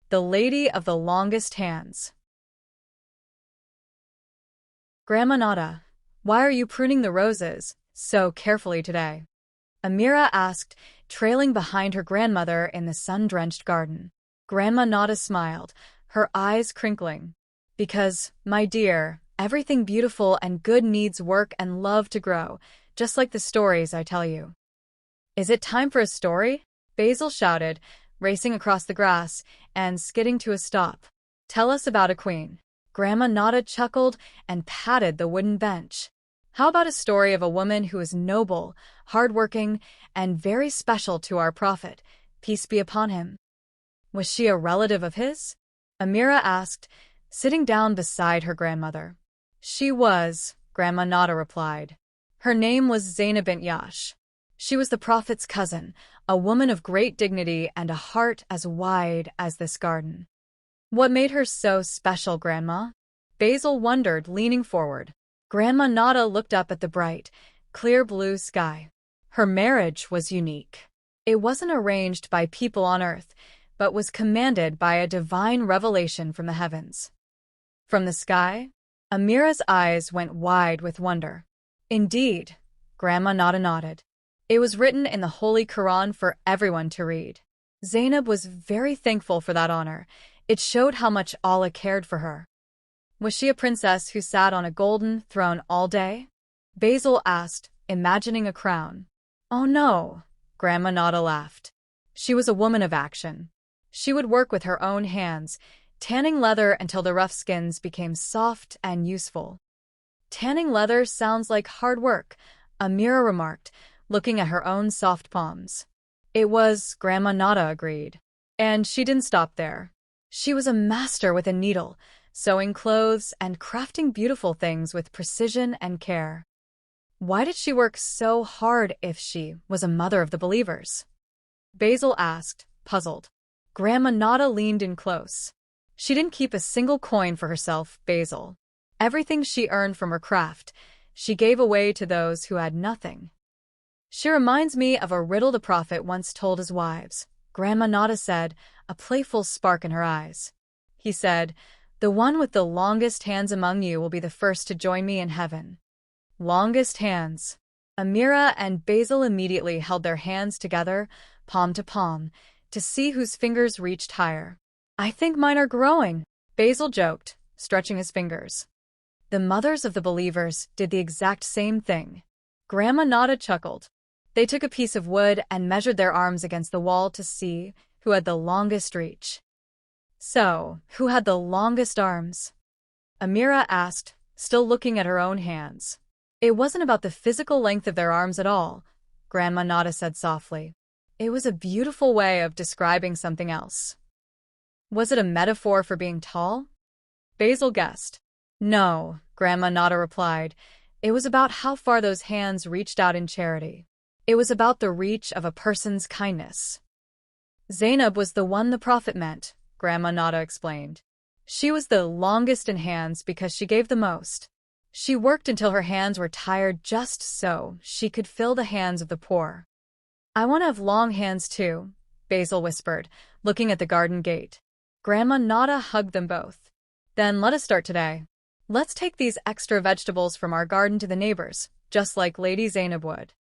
the lady of the longest hands. Grandma Nada, why are you pruning the roses so carefully today? Amira asked, trailing behind her grandmother in the sun-drenched garden. Grandma Nada smiled, her eyes crinkling. Because, my dear, everything beautiful and good needs work and love to grow, just like the stories I tell you. Is it time for a story? Basil shouted, racing across the grass and skidding to a stop. Tell us about a queen. Grandma Nada chuckled and patted the wooden bench. How about a story of a woman who is noble, hardworking, and very special to our prophet, peace be upon him? Was she a relative of his? Amira asked, sitting down beside her grandmother. She was, Grandma Nada replied. Her name was Zainab bint Yash. She was the prophet's cousin, a woman of great dignity and a heart as wide as this garden. What made her so special, Grandma? Basil wondered, leaning forward. Grandma Nada looked up at the bright, clear blue sky. Her marriage was unique. It wasn't arranged by people on earth, but was commanded by a divine revelation from the heavens. From the sky? Amira's eyes went wide with wonder. Indeed, Grandma Nada nodded. It was written in the Holy Quran for everyone to read. Zainab was very thankful for that honor. It showed how much Allah cared for her. Was she a princess who sat on a golden throne all day? Basil asked, imagining a crown. Oh no, Grandma Nada laughed. She was a woman of action. She would work with her own hands, tanning leather until the rough skins became soft and useful. Tanning leather sounds like hard work, Amira remarked, looking at her own soft palms. It was, Grandma Nada agreed. And she didn't stop there. She was a master with a needle, sewing clothes and crafting beautiful things with precision and care. Why did she work so hard if she was a mother of the believers? Basil asked, puzzled. Grandma Nada leaned in close. She didn't keep a single coin for herself, Basil. Everything she earned from her craft, she gave away to those who had nothing. She reminds me of a riddle the prophet once told his wives, Grandma Nada said, a playful spark in her eyes. He said, the one with the longest hands among you will be the first to join me in heaven. Longest hands. Amira and Basil immediately held their hands together, palm to palm, to see whose fingers reached higher. I think mine are growing, Basil joked, stretching his fingers. The mothers of the believers did the exact same thing. Grandma Nada chuckled. They took a piece of wood and measured their arms against the wall to see who had the longest reach. So, who had the longest arms? Amira asked, still looking at her own hands. It wasn't about the physical length of their arms at all, Grandma Nada said softly. It was a beautiful way of describing something else. Was it a metaphor for being tall? Basil guessed. No, Grandma Nada replied. It was about how far those hands reached out in charity. It was about the reach of a person's kindness. Zainab was the one the prophet meant, Grandma Nada explained. She was the longest in hands because she gave the most. She worked until her hands were tired just so she could fill the hands of the poor. I want to have long hands too, Basil whispered, looking at the garden gate. Grandma Nada hugged them both. Then let us start today. Let's take these extra vegetables from our garden to the neighbors, just like Lady Zainab would.